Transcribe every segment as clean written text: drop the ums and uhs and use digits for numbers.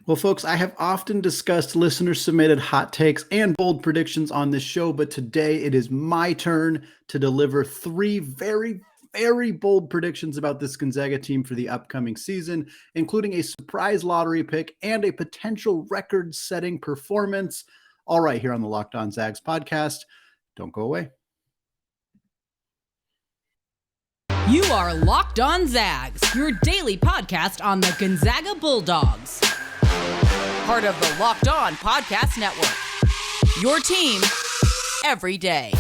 Well, folks, I have often discussed listener-submitted hot takes and bold predictions on this show, but today it is my turn to deliver three very bold predictions about this Gonzaga team for the upcoming season, including a surprise lottery pick and a potential record-setting performance. All right, here on the Locked On Zags podcast. Don't go away. You are Locked On Zags, your daily podcast on the Gonzaga Bulldogs. Part of the Locked On Podcast Network. Your team every day.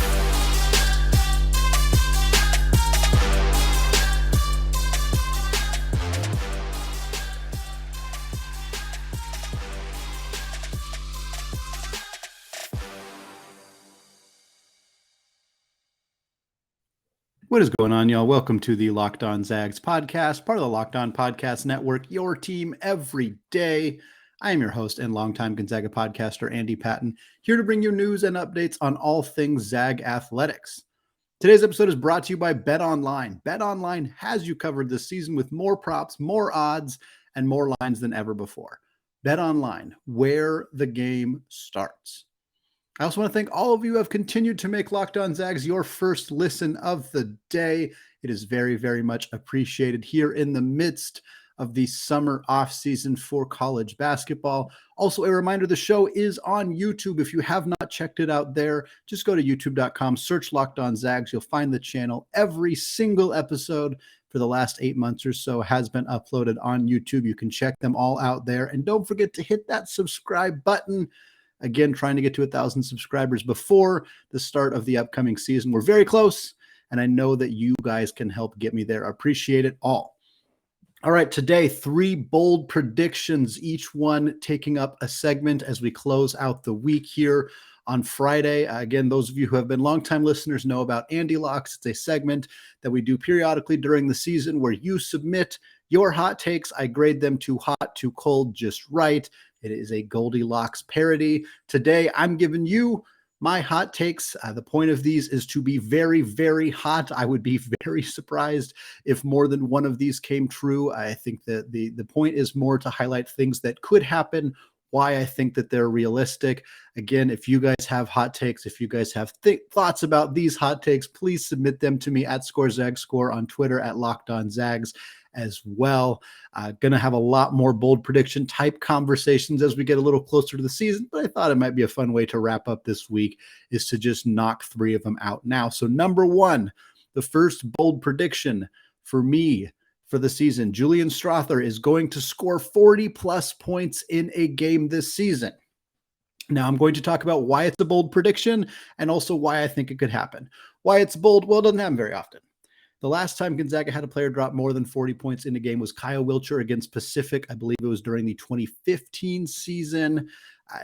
What is going on, y'all? Welcome to the Locked On Zags podcast, part of the Locked On Podcast Network, your team every day. I am your host and longtime Gonzaga podcaster, Andy Patton, here to bring you news and updates on all things Zag athletics. Today's episode is brought to you by BetOnline. BetOnline has you covered this season with more props, more odds, and more lines than ever before. BetOnline, where the game starts. I also want to thank all of you who have continued to make Locked On Zags your first listen of the day. It is very much appreciated here in the midst of the summer off season for college basketball. Also, a reminder, the show is on YouTube. If you have not checked it out there, just go to youtube.com, search Locked On Zags. You'll find the channel. Every single episode for the last 8 months or so has been uploaded on YouTube. You can check them all out there. And don't forget to hit that subscribe button. Again, trying to get to 1,000 subscribers before the start of the upcoming season. We're very close, and I know that you guys can help get me there. I appreciate it all. All right, today, three bold predictions, each one taking up a segment as we close out the week here on Friday. Again, those of you who have been longtime listeners know about Andy Locks. It's a segment that we do periodically during the season where you submit your hot takes. I grade them too hot, too cold, just right. It is a Goldilocks parody. Today, I'm giving you my hot takes. The point of these is to be very hot. I would be very surprised if more than one of these came true. I think that the point is more to highlight things that could happen, why I think that they're realistic. Again, if you guys have hot takes, if you guys have thoughts about these hot takes, please submit them to me at ScoreZagsScore on Twitter, at Locked On Zags as well. Going to have a lot more bold prediction type conversations as we get a little closer to the season, but I thought it might be a fun way to wrap up this week is to just knock three of them out now. So number one, the first bold prediction for me for the season, Julian Strawther is going to score 40 plus points in a game this season. Now I'm going to talk about why it's a bold prediction and also why I think it could happen. Why it's bold? Well, it doesn't happen very often. The last time Gonzaga had a player drop more than 40 points in a game was Kyle Wiltshire against Pacific. I believe it was during the 2015 season.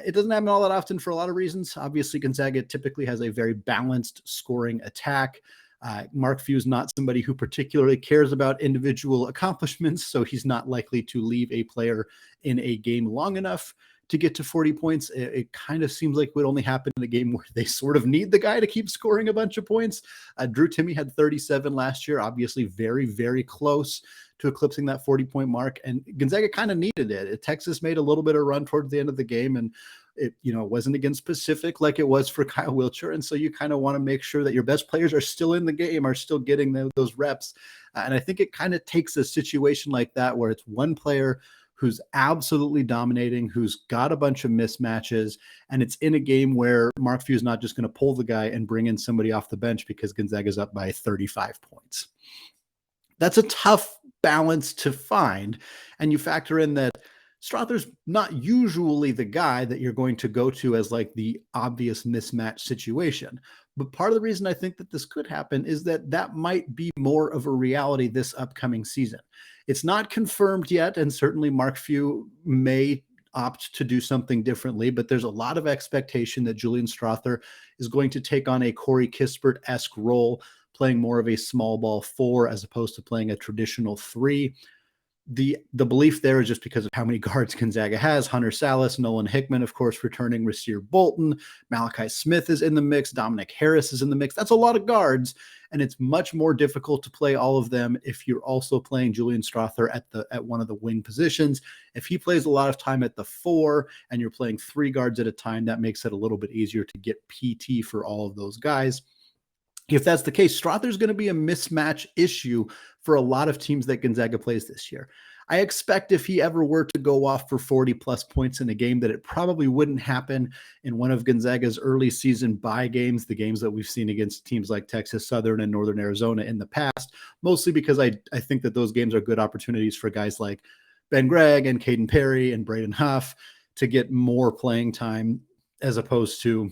It doesn't happen all that often for a lot of reasons. Obviously, Gonzaga typically has a very balanced scoring attack. Mark Few is not somebody who particularly cares about individual accomplishments, so he's not likely to leave a player in a game long enough to get to 40 points. It kind of seems like it would only happen in a game where they sort of need the guy to keep scoring a bunch of points. Drew Timme had 37 last year, obviously very close to eclipsing that 40-point mark, and Gonzaga kind of needed it. Texas made a little bit of run towards the end of the game, and it wasn't against Pacific like it was for Kyle Wiltshire, and so you kind of want to make sure that your best players are still in the game, are still getting those reps, and I think it kind of takes a situation like that where it's one player who's absolutely dominating, who's got a bunch of mismatches, and it's in a game where Mark Few is not just going to pull the guy and bring in somebody off the bench because Gonzaga's up by 35 points. That's a tough balance to find, and you factor in that Strawther's not usually the guy that you're going to go to as like the obvious mismatch situation. But part of the reason I think that this could happen is that might be more of a reality this upcoming season. It's not confirmed yet, and certainly Mark Few may opt to do something differently, but there's a lot of expectation that Julian Strawther is going to take on a Corey Kispert-esque role, playing more of a small ball 4 as opposed to playing a traditional 3. The belief there is just because of how many guards Gonzaga has. Hunter Sallis, Nolan Hickman, of course, returning. Rasir Bolton, Malachi Smith is in the mix. Dominic Harris is in the mix. That's a lot of guards, and it's much more difficult to play all of them if you're also playing Julian Strawther at one of the wing positions. If he plays a lot of time at the 4 and you're playing 3 guards at a time, that makes it a little bit easier to get PT for all of those guys. If that's the case, Strawther's going to be a mismatch issue for a lot of teams that Gonzaga plays this year. I expect if he ever were to go off for 40 plus points in a game, that it probably wouldn't happen in one of Gonzaga's early season bye games, the games that we've seen against teams like Texas Southern and Northern Arizona in the past, mostly because I think that those games are good opportunities for guys like Ben Gregg and Kaden Perry and Braden Huff to get more playing time, as opposed to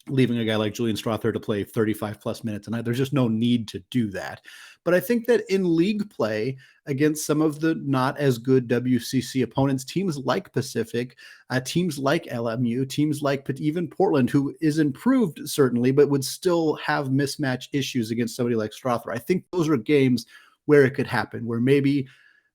leaving a guy like Julian Strawther to play 35 plus minutes. And there's just no need to do that. But I think that in league play against some of the not as good WCC opponents, teams like Pacific, teams like LMU, teams like even Portland, who is improved certainly, but would still have mismatch issues against somebody like Strawther. I think those are games where it could happen, where maybe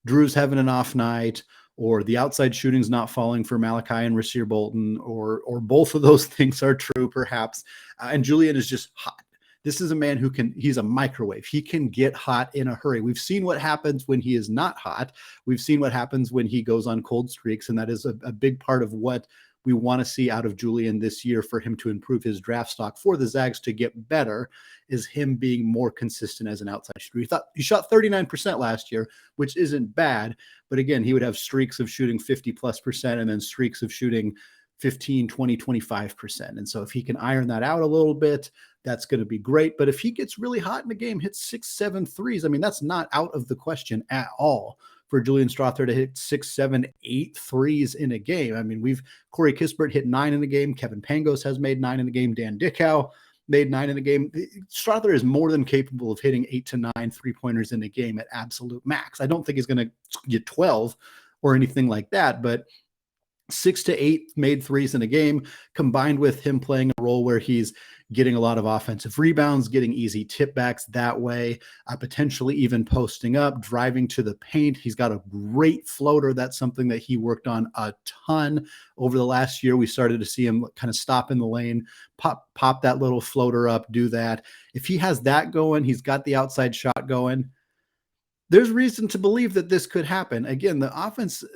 Drew's having an off night, or the outside shooting's not falling for Malachi and Rasir Bolton, or both of those things are true, perhaps. And Julian is just hot. This is a man who he's a microwave. He can get hot in a hurry. We've seen what happens when he is not hot. We've seen what happens when he goes on cold streaks, and that is a big part of what we want to see out of Julian this year for him to improve his draft stock, for the Zags to get better, is him being more consistent as an outside shooter. He shot 39% last year, which isn't bad. But again, he would have streaks of shooting 50+% and then streaks of shooting 15, 20, 25%. And so if he can iron that out a little bit, that's going to be great. But if he gets really hot in the game, hits 6, 7 threes, I mean, that's not out of the question at all for Julian Strawther to hit 6, 7, 8 threes in a game. I mean, Corey Kispert hit 9 in the game. Kevin Pangos has made 9 in the game. Dan Dickow made 9 in the game. Strawther is more than capable of hitting 8 to 9 3-pointers in a game at absolute max. I don't think he's going to get 12 or anything like that, but 6 to 8 made threes in a game, combined with him playing a role where he's getting a lot of offensive rebounds, getting easy tip backs that way, potentially even posting up, driving to the paint. He's got a great floater. That's something that he worked on a ton over the last year. We started to see him kind of stop in the lane, pop that little floater up, do that. If he has that going, he's got the outside shot going, there's reason to believe that this could happen. Again, the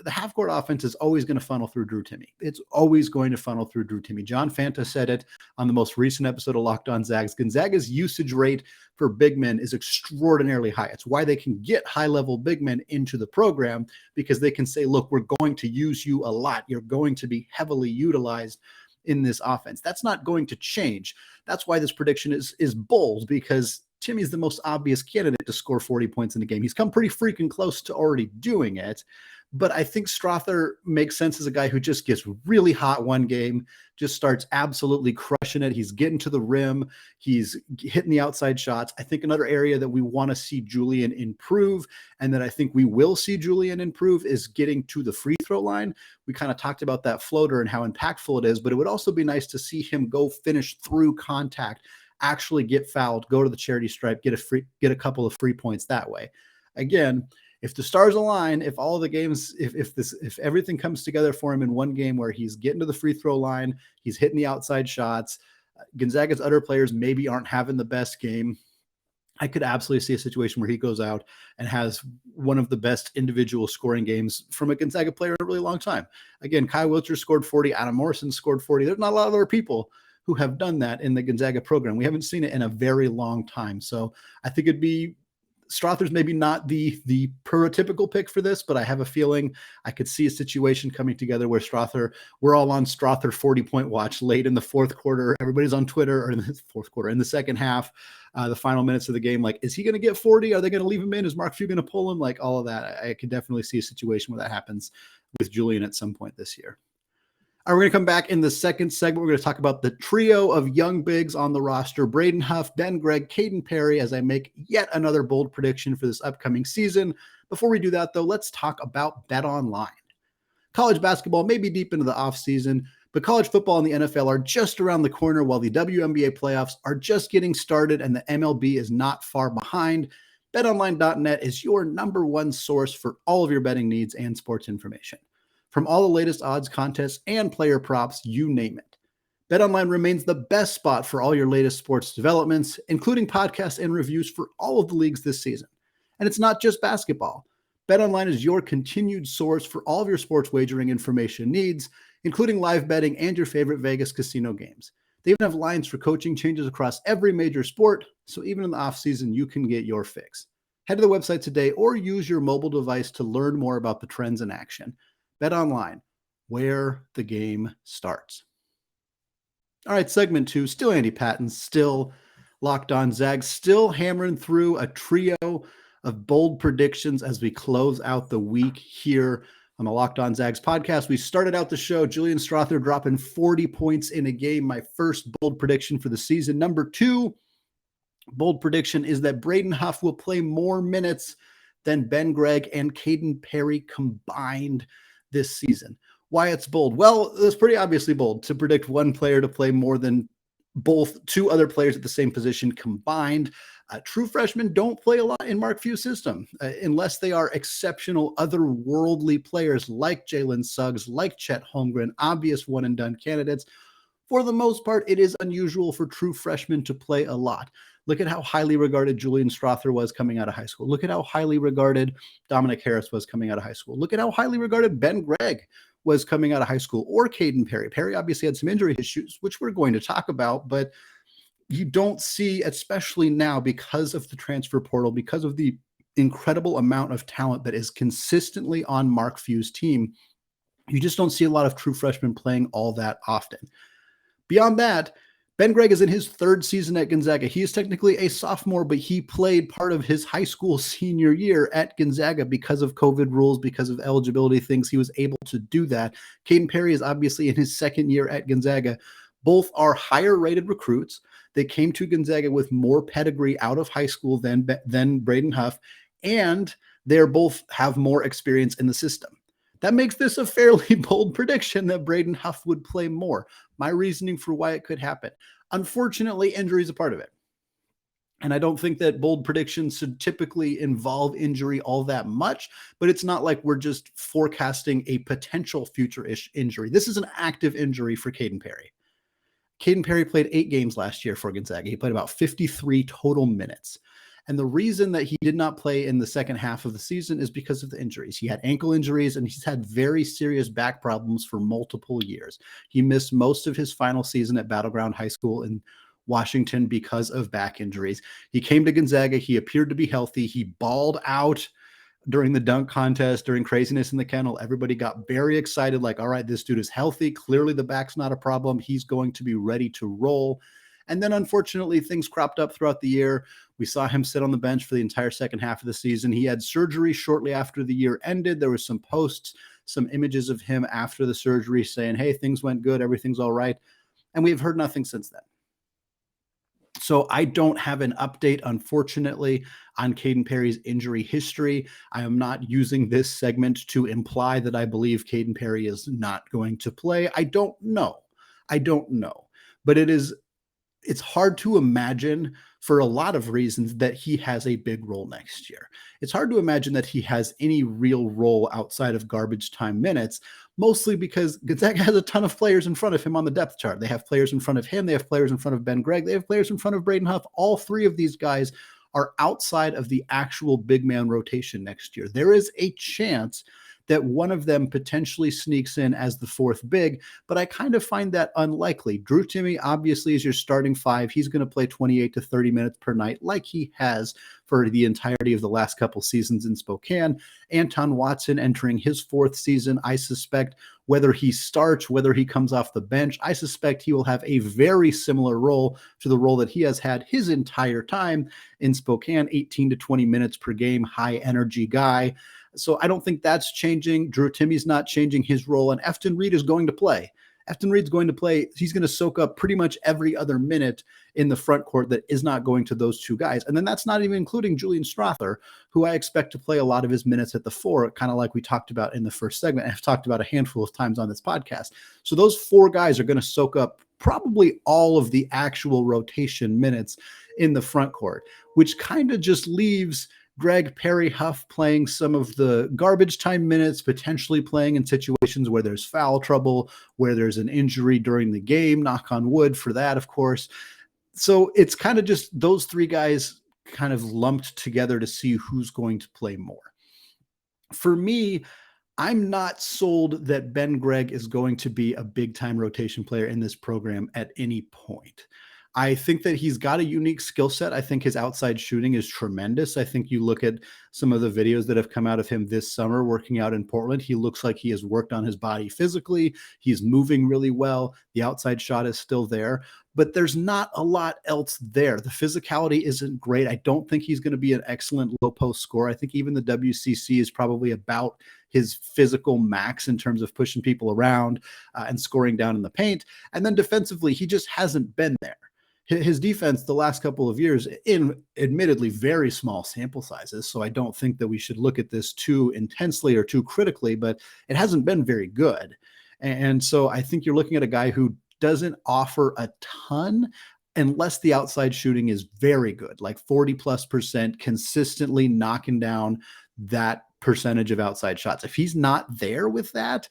half-court offense is always going to funnel through Drew Timme. It's always going to funnel through Drew Timme. John Fanta said it on the most recent episode of Locked On Zags. Gonzaga's usage rate for big men is extraordinarily high. It's why they can get high-level big men into the program, because they can say, look, we're going to use you a lot. You're going to be heavily utilized in this offense. That's not going to change. That's why this prediction is bold, because Timme is the most obvious candidate to score 40 points in the game. He's come pretty freaking close to already doing it. But I think Strawther makes sense as a guy who just gets really hot one game, just starts absolutely crushing it. He's getting to the rim. He's hitting the outside shots. I think another area that we want to see Julian improve, and that I think we will see Julian improve, is getting to the free throw line. We kind of talked about that floater and how impactful it is, but it would also be nice to see him go finish through contact, actually get fouled, go to the charity stripe, get a couple of free points that way. Again, if the stars align, if all the games, if everything comes together for him in one game where he's getting to the free throw line, he's hitting the outside shots, Gonzaga's other players maybe aren't having the best game, I could absolutely see a situation where he goes out and has one of the best individual scoring games from a Gonzaga player in a really long time. Again, Kyle Wiltshire scored 40, Adam Morrison scored 40. There's not a lot of other people who have done that in the Gonzaga program. We haven't seen it in a very long time. So I think Strawther's maybe not the prototypical pick for this, but I have a feeling I could see a situation coming together where we're all on Strawther 40-point watch late in the fourth quarter. Everybody's on Twitter, or in the fourth quarter, in the second half, the final minutes of the game. Like, is he going to get 40? Are they going to leave him in? Is Mark Few going to pull him? Like, all of that. I could definitely see a situation where that happens with Julian at some point this year. All right, we're going to come back in the second segment. We're going to talk about the trio of young bigs on the roster: Braden Huff, Ben Gregg, Kaden Perry, as I make yet another bold prediction for this upcoming season. Before we do that, though, let's talk about BetOnline. College basketball may be deep into the offseason, but college football and the NFL are just around the corner, while the WNBA playoffs are just getting started and the MLB is not far behind. BetOnline.net is your number one source for all of your betting needs and sports information. From all the latest odds, contests, and player props, you name it. BetOnline remains the best spot for all your latest sports developments, including podcasts and reviews for all of the leagues this season. And it's not just basketball. BetOnline is your continued source for all of your sports wagering information needs, including live betting and your favorite Vegas casino games. They even have lines for coaching changes across every major sport, so even in the offseason, you can get your fix. Head to the website today or use your mobile device to learn more about the trends in action. BetOnline, where the game starts. All right, segment 2, still Andy Patton, still Locked On Zags, still hammering through a trio of bold predictions as we close out the week here on the Locked On Zags podcast. We started out the show, Julian Strawther dropping 40 points in a game, my first bold prediction for the season. Number 2 bold prediction is that Braden Huff will play more minutes than Ben Gregg and Kaden Perry combined this season. Why it's bold? Well, it's pretty obviously bold to predict one player to play more than both two other players at the same position combined. True freshmen don't play a lot in Mark Few's system unless they are exceptional, otherworldly players like Jalen Suggs, like Chet Holmgren, obvious one-and-done candidates. For the most part, it is unusual for true freshmen to play a lot. Look at how highly regarded Julian Strawther was coming out of high school. Look at how highly regarded Dominic Harris was coming out of high school. Look at how highly regarded Ben Gregg was coming out of high school, or Kaden Perry. Perry obviously had some injury issues, which we're going to talk about, but you don't see, especially now because of the transfer portal, because of the incredible amount of talent that is consistently on Mark Few's team, you just don't see a lot of true freshmen playing all that often. Beyond that, Ben Gregg is in his 3rd season at Gonzaga. He is technically a sophomore, but he played part of his high school senior year at Gonzaga because of COVID rules, because of eligibility things. He was able to do that. Kaden Perry is obviously in his 2nd year at Gonzaga. Both are higher rated recruits. They came to Gonzaga with more pedigree out of high school than Braden Huff, and they both have more experience in the system. That makes this a fairly bold prediction that Braden Huff would play more. My reasoning for why it could happen. Unfortunately, injury is a part of it. And I don't think that bold predictions should typically involve injury all that much, but it's not like we're just forecasting a potential future-ish injury. This is an active injury for Kaden Perry. Kaden Perry played 8 games last year for Gonzaga. He played about 53 total minutes. And the reason that he did not play in the second half of the season is because of the injuries. He had ankle injuries and he's had very serious back problems for multiple years. He missed most of his final season at Battleground High School in Washington because of back injuries. He came to Gonzaga. He appeared to be healthy. He balled out during the dunk contest, during craziness in the kennel. Everybody got very excited, like, all right, this dude is healthy. Clearly the back's not a problem. He's going to be ready to roll. And then unfortunately, things cropped up throughout the year. We saw him sit on the bench for the entire second half of the season. He had surgery shortly after the year ended. There were some posts, some images of him after the surgery saying, hey, things went good. Everything's all right. And we've heard nothing since then. So I don't have an update, unfortunately, on Kaden Perry's injury history. I am not using this segment to imply that I believe Kaden Perry is not going to play. I don't know. But it's hard to imagine, for a lot of reasons, that he has a big role next year. It's hard to imagine that he has any real role outside of garbage time minutes, mostly because Gonzaga has a ton of players in front of him on the depth chart. They have players in front of him. They have players in front of Ben Gregg. They have players in front of Braden Huff. All 3 of these guys are outside of the actual big man rotation next year. There is a chance that one of them potentially sneaks in as the 4th big, but I kind of find that unlikely. Drew Timme obviously is your starting 5. He's going to play 28 to 30 minutes per night like he has for the entirety of the last couple seasons in Spokane. Anton Watson entering his 4th season. I suspect whether he starts, whether he comes off the bench, I suspect he will have a very similar role to the role that he has had his entire time in Spokane, 18 to 20 minutes per game, high energy guy. So I don't think that's changing. Drew Timme's not changing his role, and Efton Reid is going to play. Efton Reid's going to play. He's going to soak up pretty much every other minute in the front court that is not going to those 2 guys. And then that's not even including Julian Strawther, who I expect to play a lot of his minutes at the 4, kind of like we talked about in the first segment. I've talked about a handful of times on this podcast. So those 4 guys are going to soak up probably all of the actual rotation minutes in the front court, which kind of just leaves Gregg, Perry, Huff playing some of the garbage time minutes, potentially playing in situations where there's foul trouble, where there's an injury during the game, knock on wood for that, of course. So it's kind of just those three guys kind of lumped together to see who's going to play more. For me, I'm not sold that Ben Gregg is going to be a big time rotation player in this program at any point. I think that he's got a unique skill set. I think his outside shooting is tremendous. I think you look at some of the videos that have come out of him this summer working out in Portland. He looks like he has worked on his body physically. He's moving really well. The outside shot is still there, but there's not a lot else there. The physicality isn't great. I don't think he's going to be an excellent low post scorer. I think even the WCC is probably about his physical max in terms of pushing people around and scoring down in the paint. And then defensively, he just hasn't been there. His defense the last couple of years in admittedly very small sample sizes. So I don't think that we should look at this too intensely or too critically, but it hasn't been very good. And so I think you're looking at a guy who doesn't offer a ton unless the outside shooting is very good, like 40+% consistently knocking down that percentage of outside shots. If he's not there with that,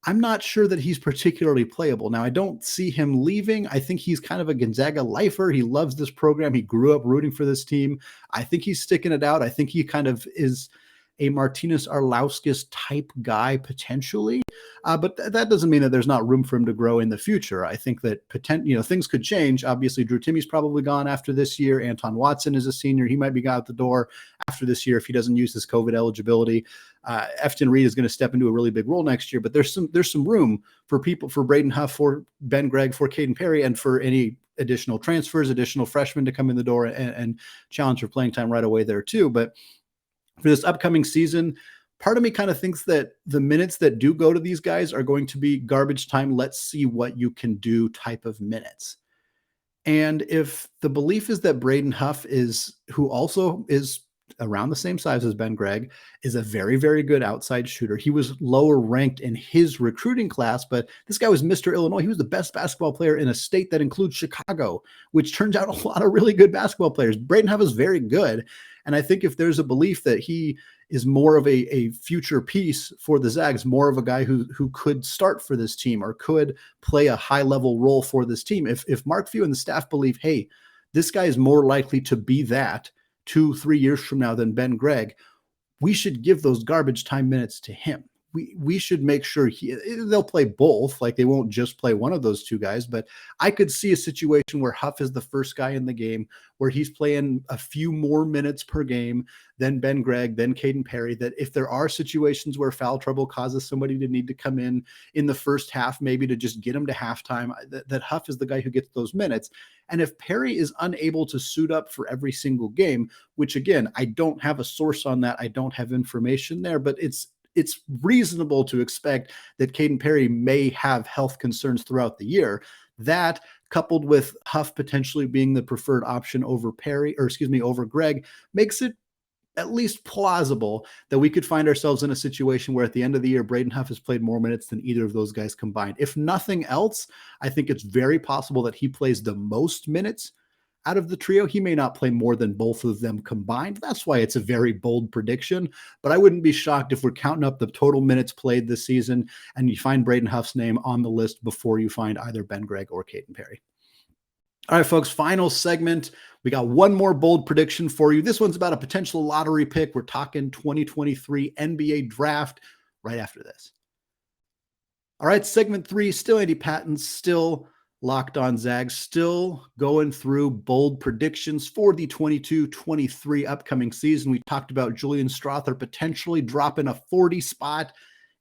I'm not sure that he's particularly playable. Now, I don't see him leaving. I think he's kind of a Gonzaga lifer. He loves this program. He grew up rooting for this team. I think he's sticking it out. I think he kind of is a Martinez Arlauskas type guy potentially, but that doesn't mean that there's not room for him to grow in the future. I think that things could change. Obviously, Drew Timme's probably gone after this year. Anton Watson is a senior. He might be out the door after this year if he doesn't use his COVID eligibility. Efton Reid is going to step into a really big role next year, but there's some room for people, for Braden Huff, for Ben Gregg, for Kaden Perry, and for any additional transfers, additional freshmen to come in the door and challenge for playing time right away there too. But for this upcoming season, part of me kind of thinks that the minutes that do go to these guys are going to be garbage time. Let's see what you can do type of minutes. And if the belief is that Braden Huff who also is around the same size as Ben Gregg, is a very, very good outside shooter. He was lower ranked in his recruiting class, but this guy was Mr. Illinois. He was the best basketball player in a state that includes Chicago, which turns out a lot of really good basketball players. Braden Huff is very good. And I think if there's a belief that he is more of a future piece for the Zags, more of a guy who could start for this team or could play a high level role for this team. If Mark Few and the staff believe, hey, this guy is more likely to be that 2-3 years from now than Ben Gregg, we should give those garbage time minutes to him. We should make sure they'll play both. Like they won't just play one of those two guys, but I could see a situation where Huff is the first guy in the game, where he's playing a few more minutes per game than Ben Gregg, then Kaden Perry, that if there are situations where foul trouble causes somebody to need to come in the first half, maybe to just get them to halftime, that Huff is the guy who gets those minutes. And if Perry is unable to suit up for every single game, which again, I don't have a source on that. I don't have information there, but it's reasonable to expect that Kaden Perry may have health concerns throughout the year. That coupled with Huff potentially being the preferred option over over Gregg makes it at least plausible that we could find ourselves in a situation where at the end of the year, Braden Huff has played more minutes than either of those guys combined. If nothing else, I think it's very possible that he plays the most minutes out of the trio. He may not play more than both of them combined. That's why it's a very bold prediction, but I wouldn't be shocked if we're counting up the total minutes played this season and you find Braden Huff's name on the list before you find either Ben Gregg or Kaden Perry. All right, folks, final segment. We got one more bold prediction for you. This one's about a potential lottery pick. We're talking 2023 NBA draft right after this. All right, segment 3, still Andy Patton, still Locked On Zags, still going through bold predictions for the 22-23 upcoming season. We talked about Julian Strawther potentially dropping a 40 spot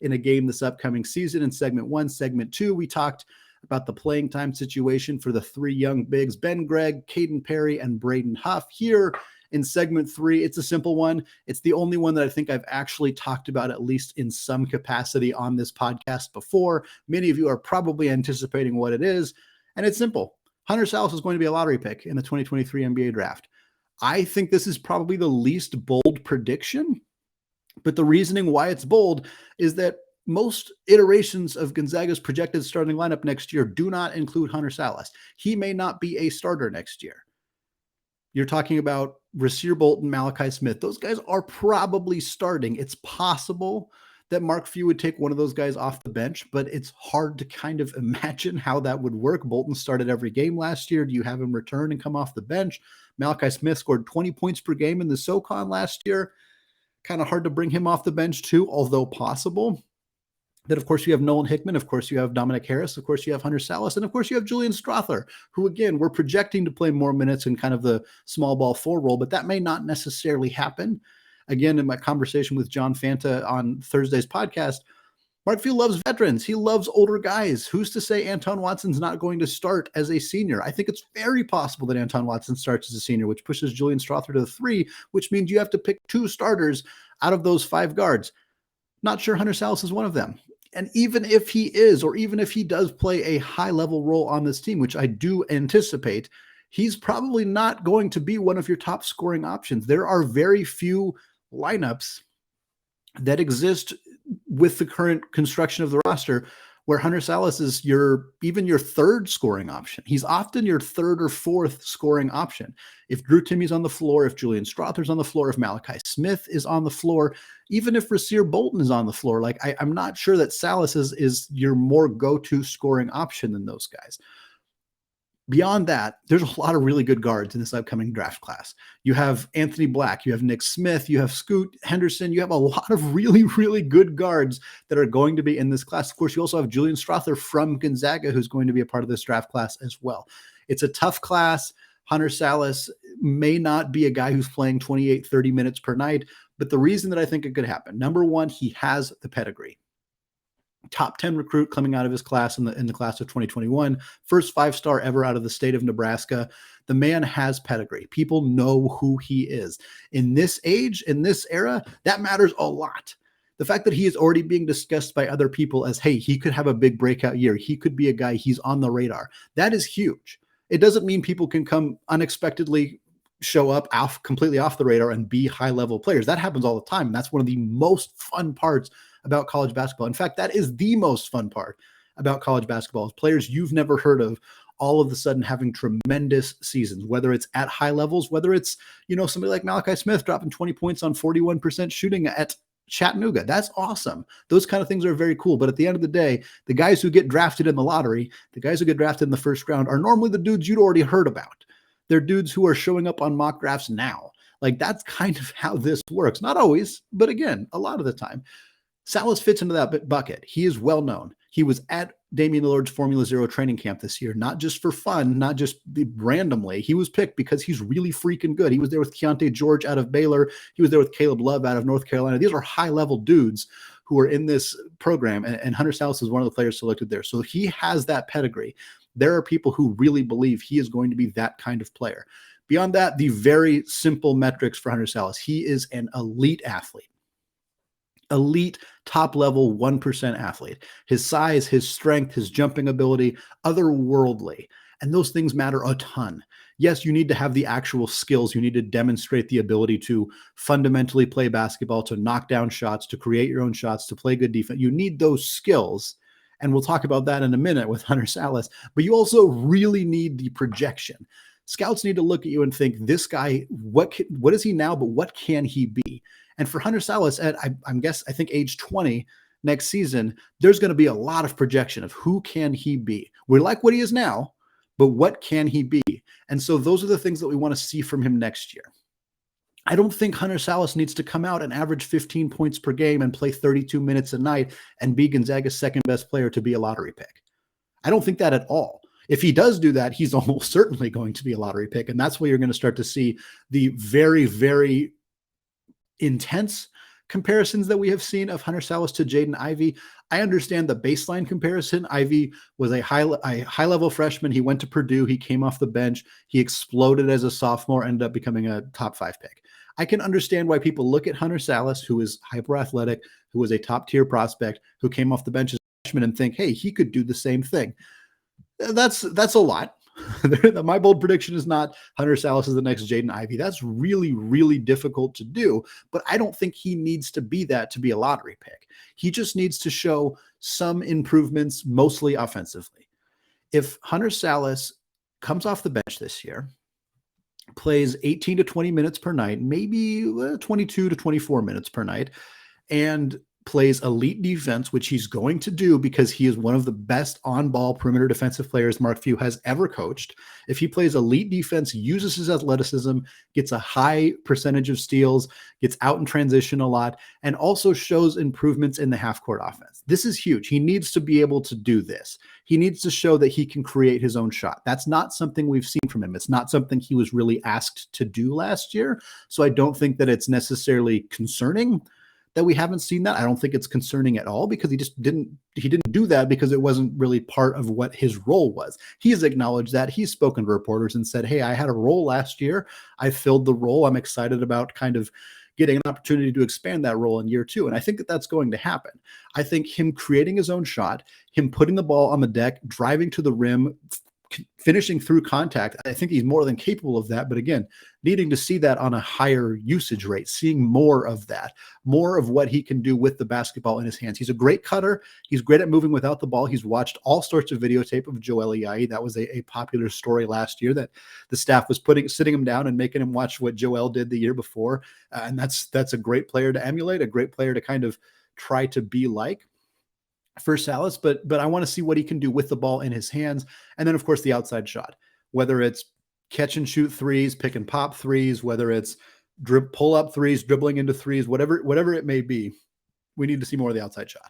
in a game this upcoming season in segment 1. Segment 2, we talked about the playing time situation for the 3 young bigs, Ben Gregg, Kaden Perry, and Braden Huff. Here in segment 3, it's a simple one. It's the only one that I think I've actually talked about, at least in some capacity, on this podcast before. Many of you are probably anticipating what it is, and it's simple. Hunter Sallis is going to be a lottery pick in the 2023 NBA draft. I think this is probably the least bold prediction, but the reasoning why it's bold is that most iterations of Gonzaga's projected starting lineup next year do not include Hunter Sallis. He may not be a starter next year. You're talking about Rasir Bolton, Malachi Smith, those guys are probably starting. It's possible that Mark Few would take one of those guys off the bench, but it's hard to kind of imagine how that would work. Bolton started every game last year. Do you have him return and come off the bench? Malachi Smith scored 20 points per game in the SoCon last year. Kind of hard to bring him off the bench too, although possible. Then, of course, you have Nolan Hickman. Of course, you have Dominic Harris. Of course, you have Hunter Sallis. And, of course, you have Julian Strawther, who, again, we're projecting to play more minutes in kind of the small ball 4 role, but that may not necessarily happen. Again, in my conversation with John Fanta on Thursday's podcast, Mark Few loves veterans. He loves older guys. Who's to say Anton Watson's not going to start as a senior? I think it's very possible that Anton Watson starts as a senior, which pushes Julian Strawther to the 3, which means you have to pick 2 starters out of those 5 guards. Not sure Hunter Sallis is one of them. And even if he is, or even if he does play a high-level role on this team, which I do anticipate, he's probably not going to be one of your top scoring options. There are very few lineups that exist with the current construction of the roster where Hunter Sallis is even your 3rd scoring option. He's often your 3rd or 4th scoring option. If Drew Timme's on the floor, if Julian Strawther's on the floor, if Malachi Smith is on the floor, even if Rasir Bolton is on the floor, like I'm not sure that Sallis is your more go-to scoring option than those guys. Beyond that, there's a lot of really good guards in this upcoming draft class. You have Anthony Black, you have Nick Smith, you have Scoot Henderson. You have a lot of really, really good guards that are going to be in this class. Of course, you also have Julian Strawther from Gonzaga, who's going to be a part of this draft class as well. It's a tough class. Hunter Sallis may not be a guy who's playing 28, 30 minutes per night, but the reason that I think it could happen, number one, he has the pedigree. Top 10 recruit coming out of his class in the class of 2021, first 5-star ever out of the state of Nebraska. The man has pedigree. People know who he is. In this age, in this era, that matters a lot. The fact that he is already being discussed by other people as, hey, he could have a big breakout year. He could be a guy, he's on the radar. That is huge. It doesn't mean people can come unexpectedly show up completely off the radar and be high-level players. That happens all the time. And that's one of the most fun parts about college basketball. In fact, that is the most fun part about college basketball, is players you've never heard of all of a sudden having tremendous seasons, whether it's at high levels, whether it's, somebody like Malachi Smith dropping 20 points on 41% shooting at Chattanooga. That's awesome. Those kind of things are very cool. But at the end of the day, the guys who get drafted in the lottery, the guys who get drafted in the first round are normally the dudes you'd already heard about. They're dudes who are showing up on mock drafts now. Like, that's kind of how this works. Not always, but again, a lot of the time. Sallis fits into that bucket. He is well known. He was at Damian Lillard's Formula Zero training camp this year, not just for fun, not just randomly. He was picked because he's really freaking good. He was there with Keontae George out of Baylor. He was there with Caleb Love out of North Carolina. These are high-level dudes who are in this program, and Hunter Sallis is one of the players selected there. So he has that pedigree. There are people who really believe he is going to be that kind of player. Beyond that, the very simple metrics for Hunter Sallis. He is an elite athlete. Elite, top-level 1% athlete. His size, his strength, his jumping ability, otherworldly. And those things matter a ton. Yes, you need to have the actual skills. You need to demonstrate the ability to fundamentally play basketball, to knock down shots, to create your own shots, to play good defense. You need those skills. And we'll talk about that in a minute with Hunter Sallis. But you also really need the projection. Scouts need to look at you and think, this guy, what is he now, but what can he be? And for Hunter Sallis at, I think age 20 next season, there's going to be a lot of projection of who can he be. We like what he is now, but what can he be? And so those are the things that we want to see from him next year. I don't think Hunter Sallis needs to come out and average 15 points per game and play 32 minutes a night and be Gonzaga's second best player to be a lottery pick. I don't think that at all. If he does do that, he's almost certainly going to be a lottery pick. And that's where you're going to start to see the very, very intense comparisons that we have seen of Hunter Sallis to Jaden Ivey. I understand the baseline comparison. Ivey was a high-level freshman. He went to Purdue. He came off the bench. He exploded as a sophomore, ended up becoming a top 5 pick. I can understand why people look at Hunter Sallis, who is hyper-athletic, who was a top-tier prospect, who came off the bench as a freshman, and think, hey, he could do the same thing. That's a lot. My bold prediction is not Hunter Sallis is the next Jaden Ivey. That's really, really difficult to do, but I don't think he needs to be that to be a lottery pick. He just needs to show some improvements, mostly offensively. If Hunter Sallis comes off the bench this year plays 18 to 20 minutes per night, maybe 22 to 24 minutes per night, and plays elite defense, which he's going to do because he is one of the best on-ball perimeter defensive players Mark Few has ever coached. If he plays elite defense, uses his athleticism, gets a high percentage of steals, gets out in transition a lot, and also shows improvements in the half-court offense. This is huge. He needs to be able to do this. He needs to show that he can create his own shot. That's not something we've seen from him. It's not something he was really asked to do last year. So I don't think that it's necessarily concerning that we haven't seen that. I don't think it's concerning at all because he didn't do that because it wasn't really part of what his role was. He's acknowledged that. He's spoken to reporters and said, hey, I had a role last year. I filled the role. I'm excited about kind of getting an opportunity to expand that role in year 2. And I think that that's going to happen. I think him creating his own shot, him putting the ball on the deck, driving to the rim, finishing through contact, I think he's more than capable of that. But again, needing to see that on a higher usage rate, seeing more of that, more of what he can do with the basketball in his hands. He's a great cutter. He's great at moving without the ball. He's watched all sorts of videotape of Joel Ayayi. That was a popular story last year that the staff was sitting him down and making him watch what Joel did the year before. And that's a great player to emulate, a great player to kind of try to be like for Sallis, but I want to see what he can do with the ball in his hands. And then, of course, the outside shot, whether it's catch and shoot threes, pick and pop threes, whether it's pull up threes, dribbling into threes, whatever it may be, we need to see more of the outside shot.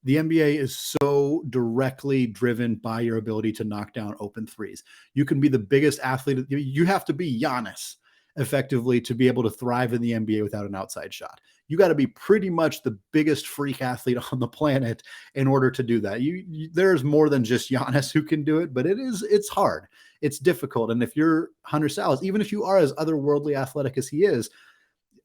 The NBA is so directly driven by your ability to knock down open threes. You can be the biggest athlete. You have to be Giannis effectively to be able to thrive in the NBA without an outside shot. You got to be pretty much the biggest freak athlete on the planet in order to do that. There's more than just Giannis who can do it, but it's hard. It's difficult. And if you're Hunter Sallis, even if you are as otherworldly athletic as he is,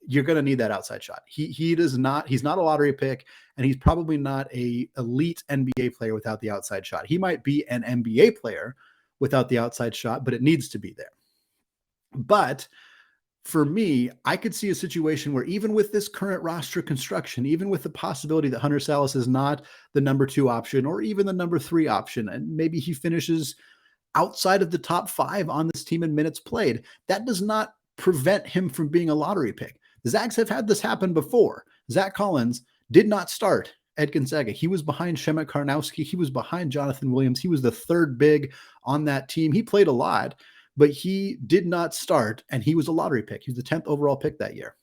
you're going to need that outside shot. He's not a lottery pick, and he's probably not a elite NBA player without the outside shot. He might be an NBA player without the outside shot, but it needs to be there. But for me, I could see a situation where even with this current roster construction, even with the possibility that Hunter Sallis is not the number 2 option or even the number 3 option, and maybe he finishes outside of the top 5 on this team in minutes played, that does not prevent him from being a lottery pick. The Zags have had this happen before. Zach Collins did not start at Gonzaga. He was behind Shemet Karnowski. He was behind Jonathan Williams. He was the 3rd big on that team. He played a lot, but he did not start, and he was a lottery pick. He was the 10th overall pick that year.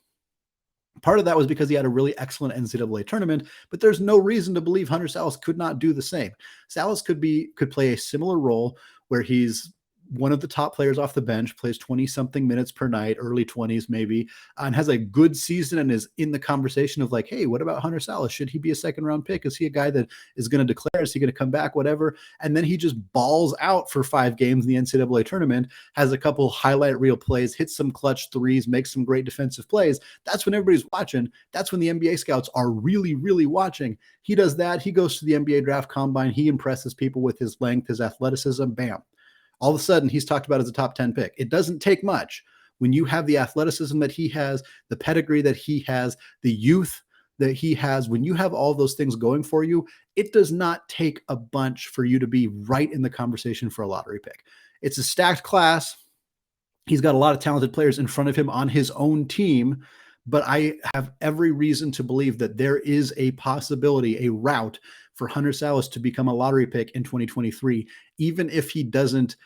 Part of that was because he had a really excellent NCAA tournament, but there's no reason to believe Hunter Sallis could not do the same. Sallis could play a similar role where he's one of the top players off the bench, plays 20-something minutes per night, early 20s maybe, and has a good season and is in the conversation of like, hey, what about Hunter Sallis? Should he be a second-round pick? Is he a guy that is going to declare? Is he going to come back? Whatever. And then he just balls out for 5 games in the NCAA tournament, has a couple highlight reel plays, hits some clutch threes, makes some great defensive plays. That's when everybody's watching. That's when the NBA scouts are really, really watching. He does that. He goes to the NBA draft combine. He impresses people with his length, his athleticism. Bam. All of a sudden, he's talked about as a top 10 pick. It doesn't take much when you have the athleticism that he has, the pedigree that he has, the youth that he has. When you have all those things going for you, it does not take a bunch for you to be right in the conversation for a lottery pick. It's a stacked class. He's got a lot of talented players in front of him on his own team, but I have every reason to believe that there is a possibility, a route for Hunter Sallis to become a lottery pick in 2023, even if he doesn't.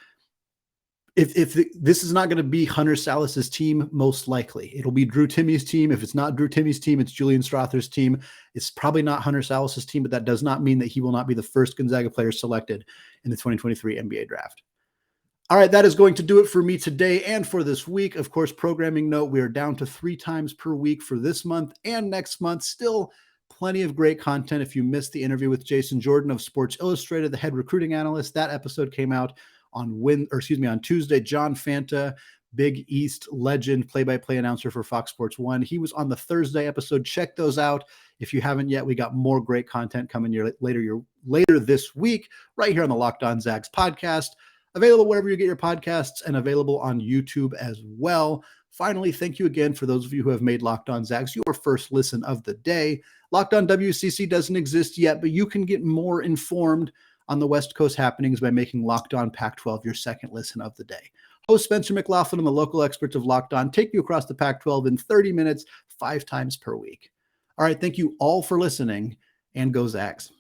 This is not going to be Hunter Sallis's team, most likely. It'll be Drew Timme's team. If it's not Drew Timme's team, it's Julian Strawther's team. It's probably not Hunter Sallis's team, but that does not mean that he will not be the first Gonzaga player selected in the 2023 NBA draft. All right, that is going to do it for me today and for this week. Of course, programming note, we are down to 3 times per week for this month and next month. Still plenty of great content. If you missed the interview with Jason Jordan of Sports Illustrated, the head recruiting analyst, that episode came out on Tuesday. John Fanta, Big East legend, play-by-play announcer for Fox Sports 1. He was on the Thursday episode. Check those out. If you haven't yet, we got more great content coming later this week, right here on the Locked On Zags podcast. Available wherever you get your podcasts and available on YouTube as well. Finally, thank you again for those of you who have made Locked On Zags your first listen of the day. Locked On WCC doesn't exist yet, but you can get more informed on the West Coast happenings by making Locked On Pac-12 your second listen of the day. Host Spencer McLaughlin and the local experts of Locked On take you across the Pac-12 in 30 minutes, 5 times per week. All right, thank you all for listening, and go Zags.